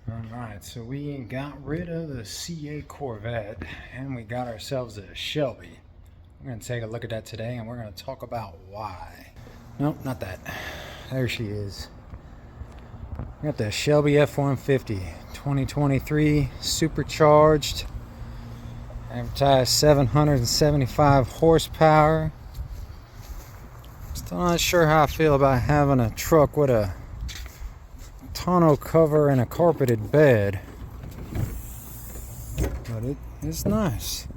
Alright, so we got rid of the CA Corvette and we got ourselves a Shelby. We're going to take a look at that today and we're going to talk about why. Nope, not that. There she is. We got the Shelby F150 2023 supercharged, advertised 775 horsepower. Still not sure how I feel about having a truck with a tonneau cover and a carpeted bed, but it's nice.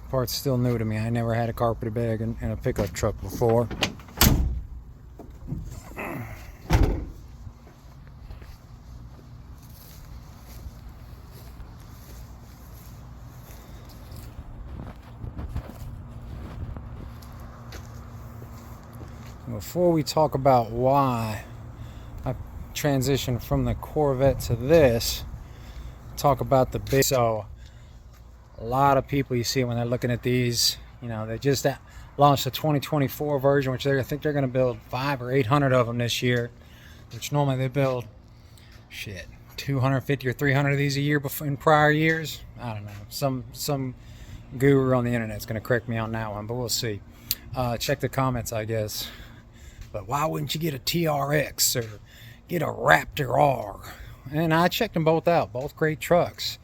Part's still new to me. I never had a carpeted bed in a pickup truck before. Before we talk about why I transitioned from the Corvette to this, talk about the big. So a lot of people you see when they're looking at these, you know, they just launched the 2024 version, which I think they're going to build 500 or 800 of them this year, which normally they build 250 or 300 of these a year before, in prior years. I don't know, some guru on the internet is going to correct me on that one, but we'll see. Check the comments, I guess. But why wouldn't you get a TRX or get a Raptor R? And I checked them both out, both great trucks.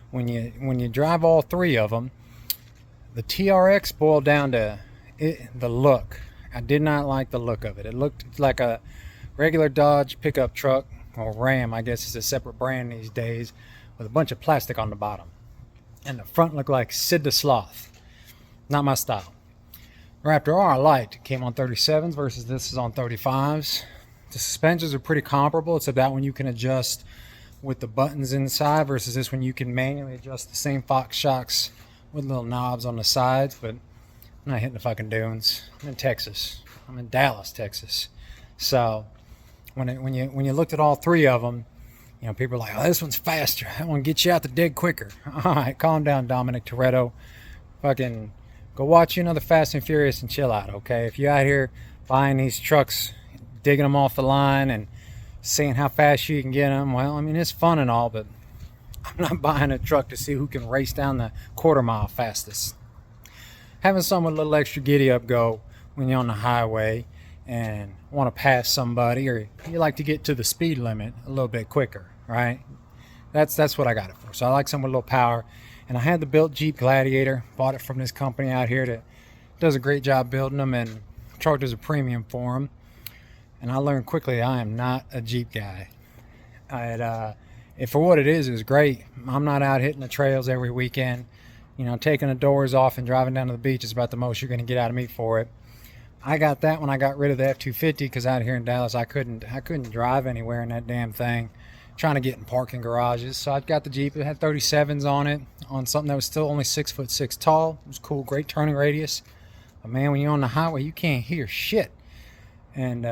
When you drive all three of them, the TRX boiled down to the look. I did not like the look of it. It looked like a regular Dodge pickup truck, or Ram, I guess it's a separate brand these days, with a bunch of plastic on the bottom. And the front looked like Sid the Sloth. Not my style. Raptor R I liked. It came on 37s versus this is on 35s. The suspensions are pretty comparable. It's about when you can adjust with the buttons inside versus this one you can manually adjust the same Fox shocks with little knobs on the sides. But I'm not hitting the fucking dunes. I'm in Texas. I'm in Dallas, Texas. So when you looked at all three of them, you know, people are like, oh, this one's faster. That one gets you out the dig quicker. All right, calm down, Dominic Toretto. Fucking go watch you another Fast and Furious and chill out, okay? If you're out here buying these trucks, digging them off the line and seeing how fast you can get them, well, I mean, it's fun and all, but I'm not buying a truck to see who can race down the quarter mile fastest. Having someone with a little extra giddy up go when you're on the highway and want to pass somebody, or you like to get to the speed limit a little bit quicker, right? That's what I got it for. So I like someone with a little power. And I had the built Jeep Gladiator, bought it from this company out here that does a great job building them and charges a premium for them. And I learned quickly I am not a Jeep guy. For what it is great. I'm not out hitting the trails every weekend. You know, taking the doors off and driving down to the beach is about the most you're going to get out of me for it. I got that when I got rid of the F250 because out here in Dallas I couldn't drive anywhere in that damn thing, trying to get in parking garages. So I got the Jeep. It had 37s on it, on something that was still only 6'6" tall. It was cool, great turning radius. But man, when you're on the highway, you can't hear shit. And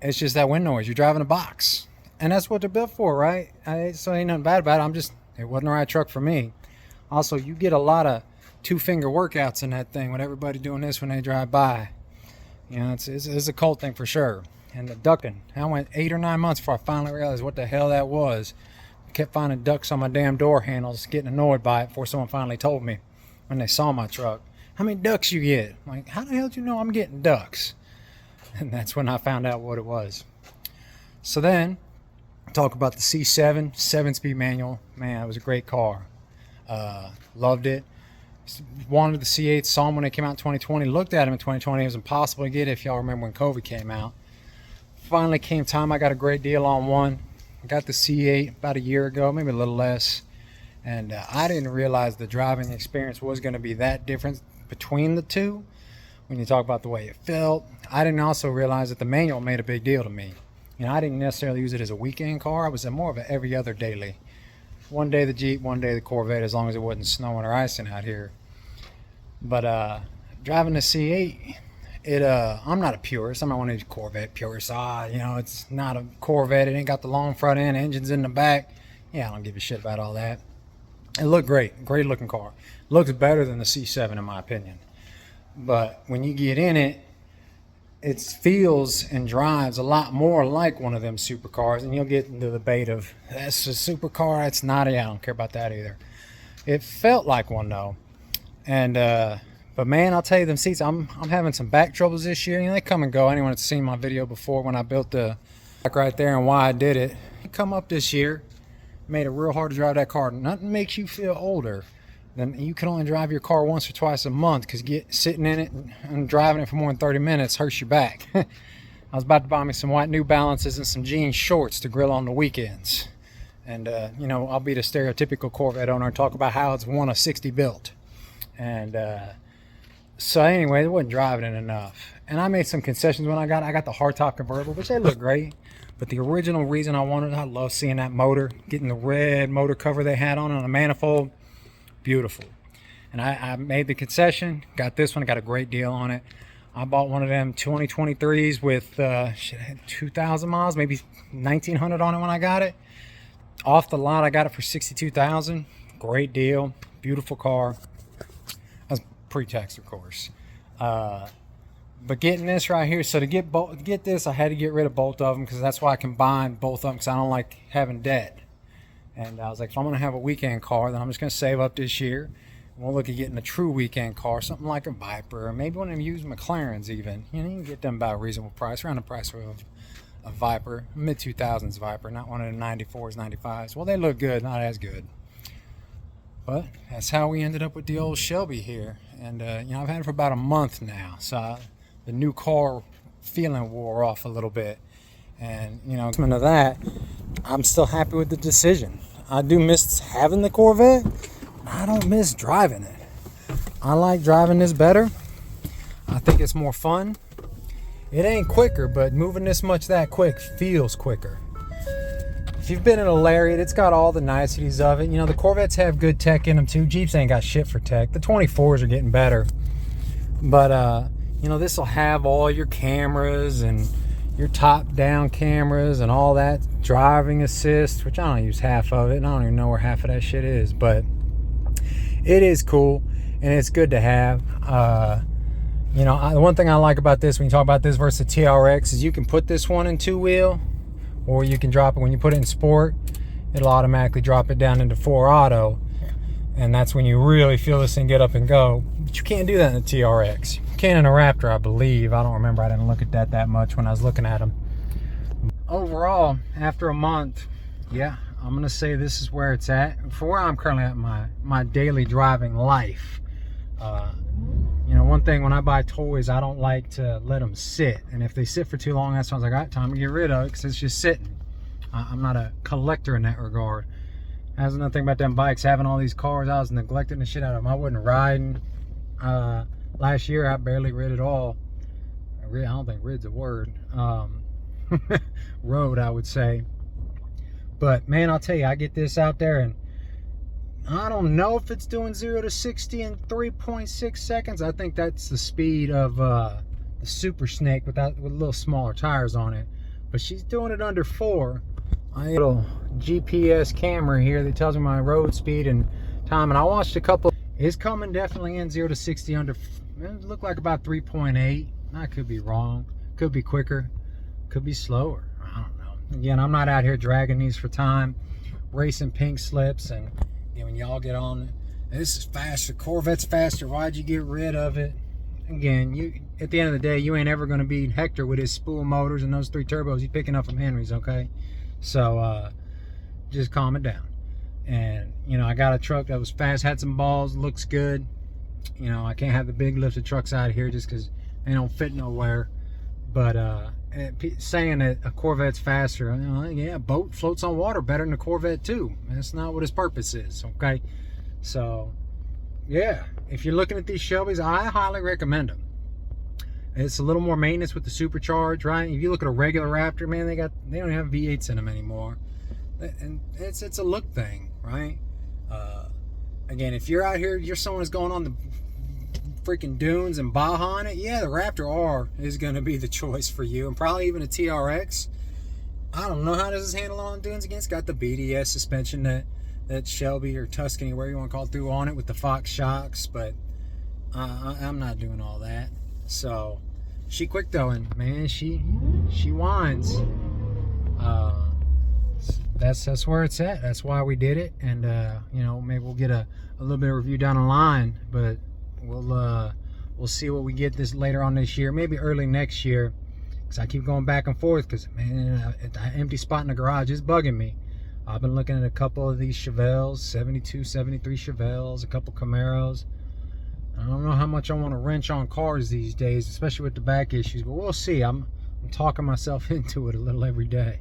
it's just that wind noise. You're driving a box. And that's what they're built for, right? So ain't nothing bad about it. It wasn't the right truck for me. Also, you get a lot of two-finger workouts in that thing with everybody doing this when they drive by. You know, it's a cult thing for sure. And the ducking. I went 8 or 9 months before I finally realized what the hell that was. I kept finding ducks on my damn door handles, getting annoyed by it before someone finally told me when they saw my truck. How many ducks you get? I'm like, how the hell did you know I'm getting ducks? And that's when I found out what it was. So then, talk about the C7, 7-speed manual. Man, it was a great car. Loved it. Wanted the C8, saw them when they came out in 2020. Looked at them in 2020. It was impossible to get if y'all remember when COVID came out. Finally came time, I got a great deal on one. I got the C8 about a year ago, maybe a little less. And I didn't realize the driving experience was going to be that different between the two. When you talk about the way it felt, I didn't also realize that the manual made a big deal to me. You know, I didn't necessarily use it as a weekend car. I was more of an every other daily. One day the Jeep, one day the Corvette, as long as it wasn't snowing or icing out here. But driving the C8, I'm not a purist. I'm not one of these Corvette purists. You know, it's not a Corvette. It ain't got the long front end, engines in the back. Yeah, I don't give a shit about all that. It looked great. Great looking car. Looks better than the C7 in my opinion. But when you get in it, it feels and drives a lot more like one of them supercars, and you'll get into the debate of that's a supercar, it's not. Yeah, I don't care about that either. It felt like one though, and but man, I'll tell you, them seats. I'm having some back troubles this year. You know, they come and go. Anyone that's seen my video before when I built the back right there and why I did it, come up this year, made it real hard to drive that car. Nothing makes you feel older than you can only drive your car once or twice a month, because sitting in it and driving it for more than 30 minutes hurts your back. I was about to buy me some white New Balances and some jean shorts to grill on the weekends. And, you know, I'll be the stereotypical Corvette owner and talk about how it's one of 60 built. And so anyway, it wasn't driving it enough. And I made some concessions when I got the hardtop convertible, which they look great. But the original reason I wanted it, I love seeing that motor, getting the red motor cover they had on a manifold. Beautiful. And I made the concession, got this one, got a great deal on it. I bought one of them 2023s with shit, I had 2,000 miles, maybe 1,900 on it when I got it. Off the lot, I got it for 62,000. Great deal, beautiful car. That's pre-tax, of course. But getting this right here, so to get this, I had to get rid of both of them, because that's why I combined both of them, because I don't like having debt. And I was like, if I'm going to have a weekend car, then I'm just going to save up this year. And we'll look at getting a true weekend car, something like a Viper, or maybe one of them used McLarens even. You know, you can get them about a reasonable price, around the price of a Viper, mid-2000s Viper, not one of the 94s, 95s. Well, they look good, not as good. But that's how we ended up with the old Shelby here. And, you know, I've had it for about a month now, so the new car feeling wore off a little bit. And, you know, coming to that, I'm still happy with the decision. I do miss having the Corvette. I don't miss driving it. I like driving this better. I think it's more fun. It ain't quicker, but moving this much that quick feels quicker. If you've been in a Lariat, it's got all the niceties of it. You know, the Corvettes have good tech in them too. Jeeps ain't got shit for tech. The 24s are getting better. But, you know, this will have all your cameras and your top-down cameras and all that driving assist, which I don't use half of it, and I don't even know where half of that shit is, but it is cool and it's good to have. You know, the one thing I like about this, when you talk about this versus the TRX, is you can put this one in 2-wheel, or you can drop it when you put it in sport. It'll automatically drop it down into 4 auto, and that's when you really feel this thing get up and go. But you can't do that in the TRX. You can in a Raptor, I believe. I don't remember. I didn't look at that much when I was looking at them. Overall, after a month, yeah, I'm gonna say this is where it's at for where I'm currently at my daily driving life. You know, one thing, when I buy toys, I don't like to let them sit, and if they sit for too long, that's when I was like, all right, time to get rid of it, because it's just sitting. I'm not a collector in that regard. That's another thing about them bikes, having all these cars. I was neglecting the shit out of them. I wasn't riding. Last year I barely rid at all. I don't think rid's a word. Rode, I would say. But man, I'll tell you, I get this out there, and I don't know if it's doing 0 to 60 in 3.6 seconds. I think that's the speed of the Super Snake with a little smaller tires on it. But she's doing it under 4. I have a little GPS camera here that tells me my road speed and time, and I watched a couple. It's coming definitely in 0 to 60 under, it looked like about 3.8. I could be wrong. Could be quicker. Could be slower. I don't know. Again, I'm not out here dragging these for time, racing pink slips, and you know, when y'all get on, this is faster, Corvette's faster, why'd you get rid of it? Again, you, at the end of the day, you ain't ever going to beat Hector with his spool motors and those 3 turbos he's picking up from Henry's, okay? So just calm it down. And you know, I got a truck that was fast, had some balls, looks good. You know, I can't have the big lifted trucks out here just because they don't fit nowhere. But saying that a Corvette's faster, you know, yeah, a boat floats on water better than a Corvette too. That's not what its purpose is, okay? So yeah, if you're looking at these Shelbys, I highly recommend them. It's a little more maintenance with the supercharge, right? If you look at a regular Raptor, man, they don't have V8s in them anymore, and it's a look thing, right? Again, if you're out here, you're someone who's going on the freaking dunes and Baja in it, yeah, the Raptor R is going to be the choice for you, and probably even a TRX. I don't know how this is handled on dunes. Again, it's got the BDS suspension that Shelby or Tuscany, whatever you want to call it, threw on it with the Fox shocks, but I'm not doing all that. So she quick though, and man, she whines. That's where it's at. That's why we did it, and you know, maybe we'll get a little bit of review down the line, but we'll see what we get this later on this year, maybe early next year, because I keep going back and forth, because man, the empty spot in the garage is bugging me. I've been looking at a couple of these Chevelles, 72, 73 Chevelles, a couple Camaros. I don't know how much I want to wrench on cars these days, especially with the back issues, but we'll see. I'm talking myself into it a little every day.